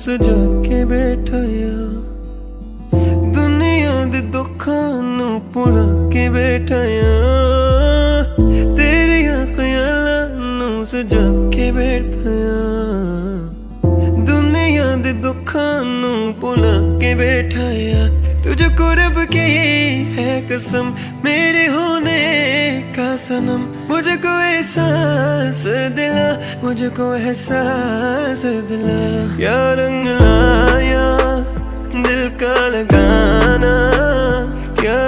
सजा के बैठाया, दुनिया दे दुखां नू भुला के बैठाया, तेरिया ख्यालां नू सजा के बैठाया, दुनिया दे दुखां नू भुला के बैठाया। तुझको रब की है कसम मेरे होने का सनम, मुझको एहसास दिला, मुझको एहसास दिला। क्या रंग लाया दिल का लगाना, क्या